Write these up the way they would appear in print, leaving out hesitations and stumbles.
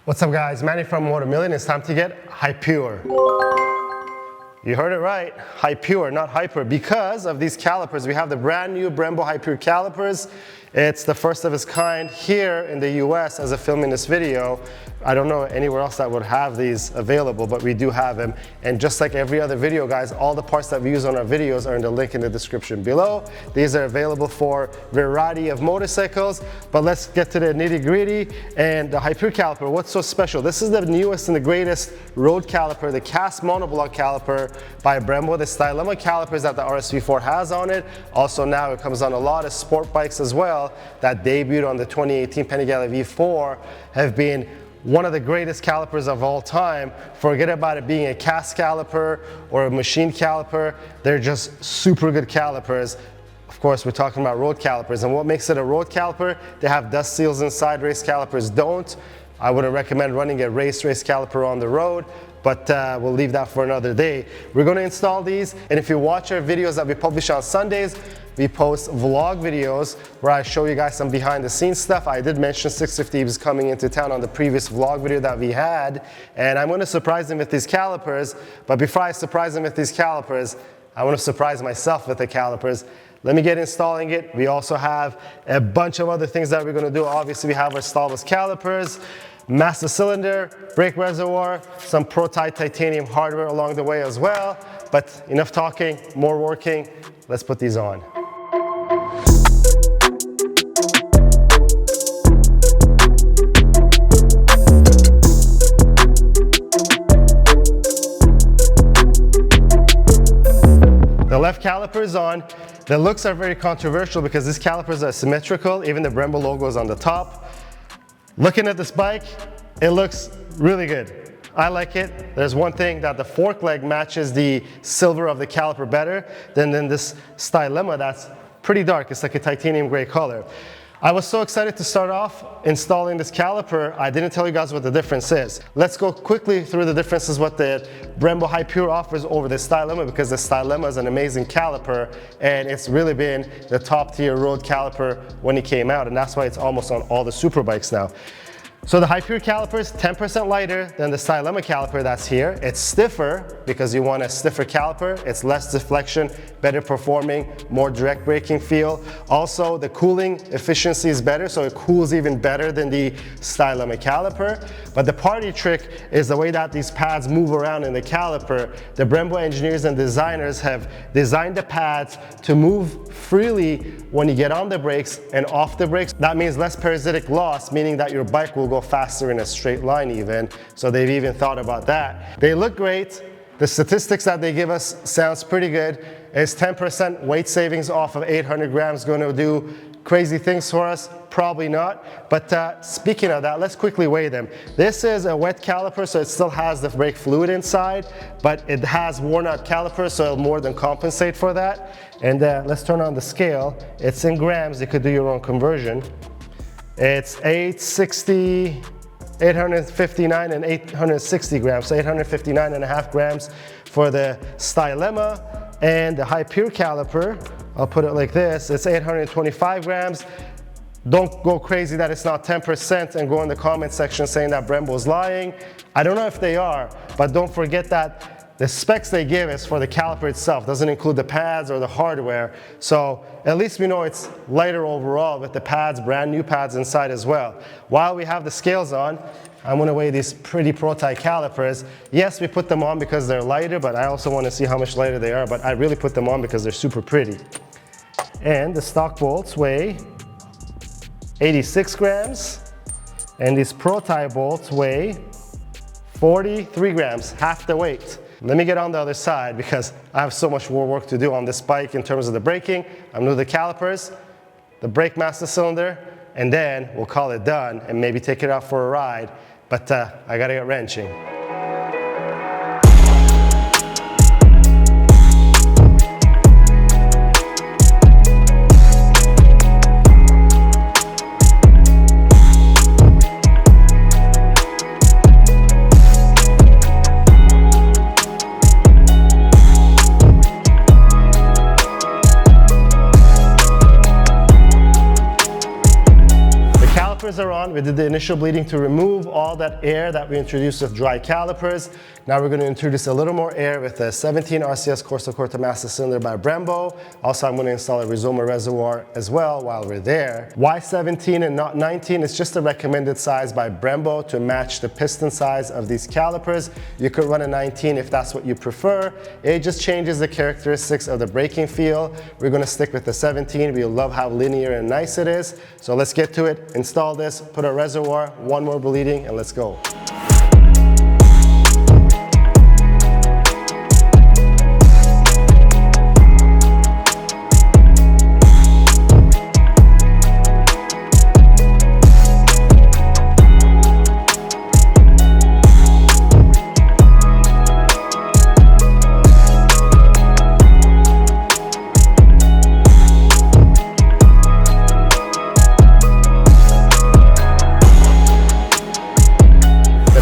What's up guys, Manny from Motomillion. It's time to get HYPURE. You heard it right, HYPURE, not hyper. Because of these calipers, we have the brand new Brembo HYPURE calipers. It's the first of its kind here in the US as of filming this video. I don't know anywhere else that would have these available, but we do have them. And just like every other video, guys, all the parts that we use on our videos are in the link in the description below. These are available for a variety of motorcycles, but let's get to the nitty gritty. And the HYPURE caliper, what's so special? This is the newest and the greatest road caliper, the cast monoblock caliper by Brembo. The Stylema calipers that the RSV4 has on it. Also now it comes on a lot of sport bikes as well that debuted on the 2018 Panigale V4 have been one of the greatest calipers of all time. Forget about it being a cast caliper or a machine caliper. They're just super good calipers. Of course, we're talking about road calipers. And what makes it a road caliper? They have dust seals inside, race calipers don't. I wouldn't recommend running a race caliper on the road, but we'll leave that for another day. We're going to install these, and if you watch our videos that we publish on Sundays, we post vlog videos where I show you guys some behind the scenes stuff. I did mention 650 is coming into town on the previous vlog video that we had, and I'm going to surprise them with these calipers. But before I surprise them with these calipers, I want to surprise myself with the calipers. Let me get installing it. We also have a bunch of other things that we're going to do. Obviously, we have our Stylema calipers, master cylinder, brake reservoir, some prototype titanium hardware along the way as well. But enough talking, more working. Let's put these on. The left caliper is on. The looks are very controversial because these calipers are symmetrical. Even the Brembo logo is on the top. Looking at this bike, it looks really good. I like it. There's one thing that the fork leg matches the silver of the caliper better than this Stylema that's pretty dark. It's like a titanium gray color. I was so excited to start off installing this caliper, I didn't tell you guys what the difference is. Let's go quickly through the differences what the Brembo HYPURE offers over the Stylema, because the Stylema is an amazing caliper and it's really been the top tier road caliper when it came out, and that's why it's almost on all the super bikes now. So the HYPURE caliper is 10% lighter than the Stylema caliper that's here. It's stiffer because you want a stiffer caliper. It's less deflection, better performing, more direct braking feel. Also, the cooling efficiency is better, so it cools even better than the Stylema caliper. But the party trick is the way that these pads move around in the caliper. The Brembo engineers and designers have designed the pads to move freely when you get on the brakes and off the brakes. That means less parasitic loss, meaning that your bike will go faster in a straight line even. So they've even thought about that. They look great. The statistics that they give us sounds pretty good. Is 10% weight savings off of 800 grams going to do crazy things for us? Probably not. But speaking of that, let's quickly weigh them. This is a wet caliper, so it still has the brake fluid inside, but it has worn out calipers, so it'll more than compensate for that. And let's turn on the scale. It's in grams. You could do your own conversion. It's 859 and 860 grams, so 859.5 grams for the Stylema. And the HYPURE caliper, I'll put it like this, it's 825 grams. Don't go crazy that it's not 10% and go in the comment section saying that Brembo's lying. I don't know if they are, but don't forget that the specs they give is for the caliper itself. Doesn't include the pads or the hardware. So at least we know it's lighter overall with the pads, brand new pads inside as well. While we have the scales on, I'm gonna weigh these pretty prototype calipers. Yes, we put them on because they're lighter, but I also wanna see how much lighter they are, but I really put them on because they're super pretty. And the stock bolts weigh 86 grams, and these prototype bolts weigh 43 grams, half the weight. Let me get on the other side because I have so much more work to do on this bike in terms of the braking. I'm gonna do the calipers, the brake master cylinder, and then we'll call it done and maybe take it out for a ride. But I gotta get wrenching. Are on. We did the initial bleeding to remove all that air that we introduced with dry calipers. Now we're going to introduce a little more air with the 17 RCS Corsa master cylinder by Brembo. Also, I'm going to install a Rizoma reservoir as well while we're there. Why 17 and not 19? It's just the recommended size by Brembo to match the piston size of these calipers. You could run a 19 if that's what you prefer. It just changes the characteristics of the braking feel. We're going to stick with the 17. We love how linear and nice it is. So let's get to it, install this, put a reservoir, one more bleeding, and let's go.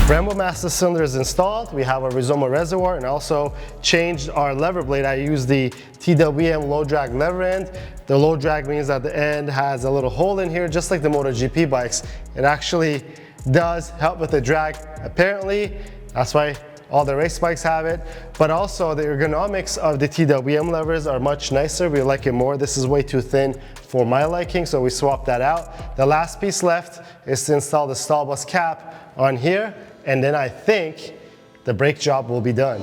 Brembo master cylinder is installed. We have a Rizoma reservoir and also changed our lever blade. I use the TWM low drag lever end. The low drag means that the end has a little hole in here, just like the MotoGP bikes. It actually does help with the drag, apparently. That's why all the race bikes have it. But also the ergonomics of the TWM levers are much nicer. We like it more. This is way too thin for my liking, so we swapped that out. The last piece left is to install the stall bus cap on here, and then I think the brake job will be done.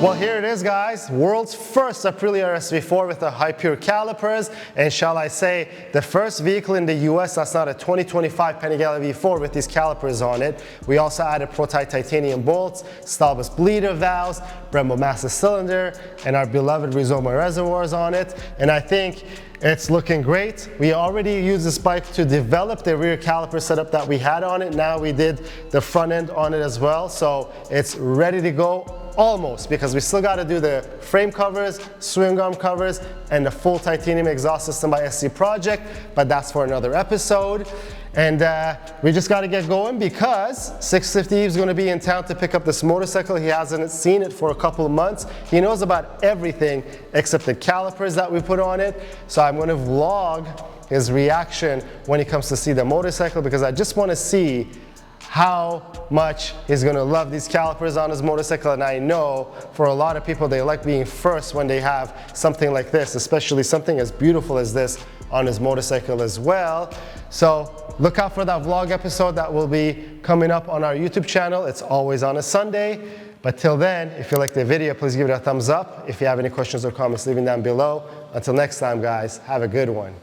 Well, here it is, guys. World's first Aprilia RSV4 with the HYPURE calipers. And shall I say, the first vehicle in the US that's not a 2025 Panigale V4 with these calipers on it. We also added Pro-Tight titanium bolts, Stylema bleeder valves, Brembo master cylinder, and our beloved Rizoma reservoirs on it. And I think it's looking great. We already used this bike to develop the rear caliper setup that we had on it. Now we did the front end on it as well. So it's ready to go. Almost, because we still got to do the frame covers, swing arm covers, and the full titanium exhaust system by SC Project, but that's for another episode. And we just got to get going because 650 is going to be in town to pick up this motorcycle. He hasn't seen it for a couple of months. He knows about everything except the calipers that we put on it. So I'm going to vlog his reaction when he comes to see the motorcycle, because I just want to see how much he's gonna love these calipers on his motorcycle. And I know for a lot of people, they like being first when they have something like this, especially something as beautiful as this on his motorcycle as well. So look out for that vlog episode that will be coming up on our YouTube channel. It's always on a Sunday. But till then, if you like the video, please give it a thumbs up. If you have any questions or comments, leave them down below. Until next time, guys, have a good one.